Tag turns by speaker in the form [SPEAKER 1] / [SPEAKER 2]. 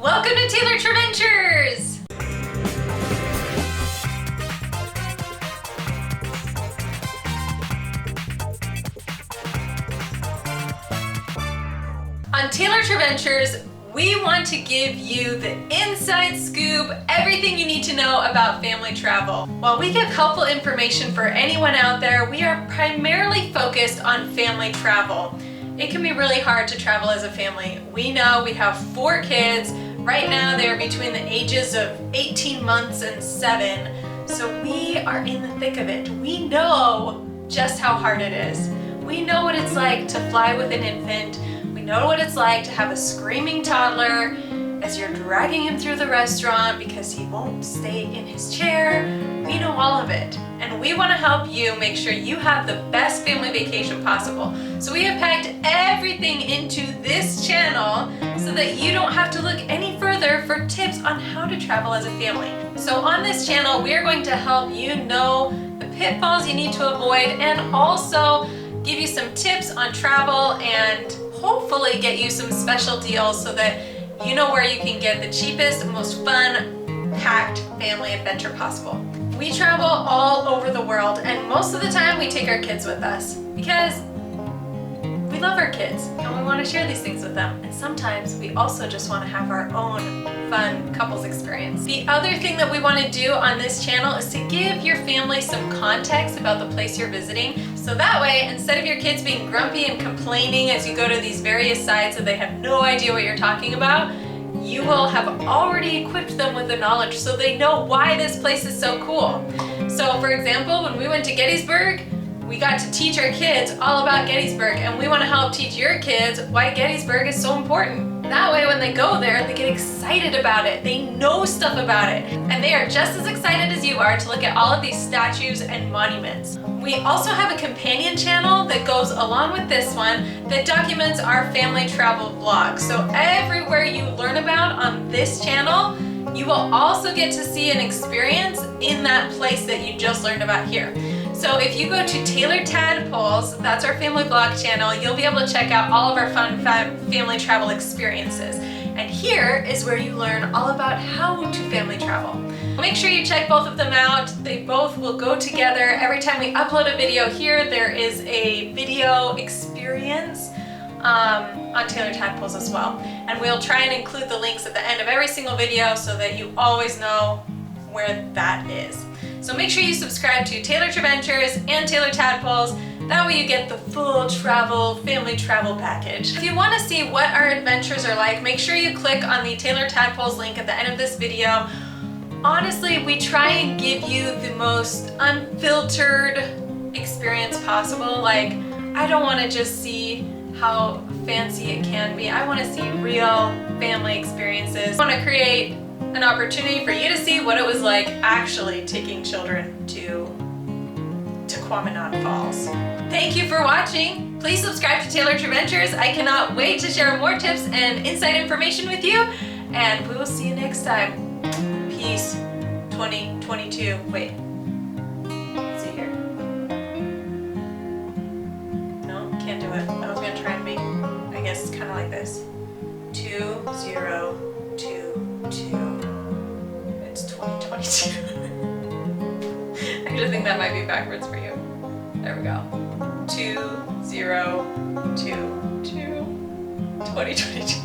[SPEAKER 1] Welcome to Taylor Traventures! On Taylor Traventures, we want to give you the inside scoop, everything you need to know about family travel. While we give helpful information for anyone out there, we are primarily focused on family travel. It can be really hard to travel as a family. We know we have 4 kids. Right now they are between the ages of 18 months and 7. So we are in the thick of it. We know just how hard it is. We know what it's like to fly with an infant. We know what it's like to have a screaming toddler as you're dragging him through the restaurant because he won't stay in his chair. We know all of it. And we want to help you make sure you have the best family vacation possible. So we have packed everything into this channel so that you don't have to look any further for tips on how to travel as a family. So on this channel, we are going to help you know the pitfalls you need to avoid and also give you some tips on travel and hopefully get you some special deals so that you know where you can get the cheapest, most fun, packed family adventure possible. We travel all over the world and most of the time we take our kids with us because we love our kids and we want to share these things with them. And sometimes we also just want to have our own fun couples experience. The other thing that we want to do on this channel is to give your family some context about the place you're visiting. So that way, instead of your kids being grumpy and complaining as you go to these various sites that they have no idea what you're talking about, you will have already equipped them with the knowledge so they know why this place is so cool. So for example, when we went to Gettysburg, we got to teach our kids all about Gettysburg, and we want to help teach your kids why Gettysburg is so important. That way when they go there, they get excited about it. They know stuff about it. And they are just as excited as you are to look at all of these statues and monuments. We also have a companion channel that goes along with this one that documents our family travel vlog. So everywhere you learn about on this channel, you will also get to see an experience in that place that you just learned about here. So if you go to Taylor Tadpoles, that's our family vlog channel, you'll be able to check out all of our fun family travel experiences. And here is where you learn all about how to family travel. Make sure you check both of them out. They both will go together. Every time we upload a video here, there is a video experience on Taylor Tadpoles as well. And we'll try and include the links at the end of every single video so that you always know where that is. So make sure you subscribe to Taylor Traventures and Taylor Tadpoles. That way you get the full travel, family travel package. If you want to see what our adventures are like, make sure you click on the Taylor Tadpoles link at the end of this video. Honestly, we try and give you the most unfiltered experience possible. Like, I don't want to just see how fancy it can be. I want to see real family experiences. I want to create an opportunity for you to see what it was like actually taking children to Quaminot Falls. Thank you for watching. Please subscribe to Taylor Traventures. I cannot wait to share more tips and inside information with you, and we will see you next time. Peace. 2022. Wait. Let's see here. No, can't do it. I was gonna try and make, I guess it's kind of like this. 2022. It's 2022. I just think that might be backwards for you. There we go. 2022. 2022.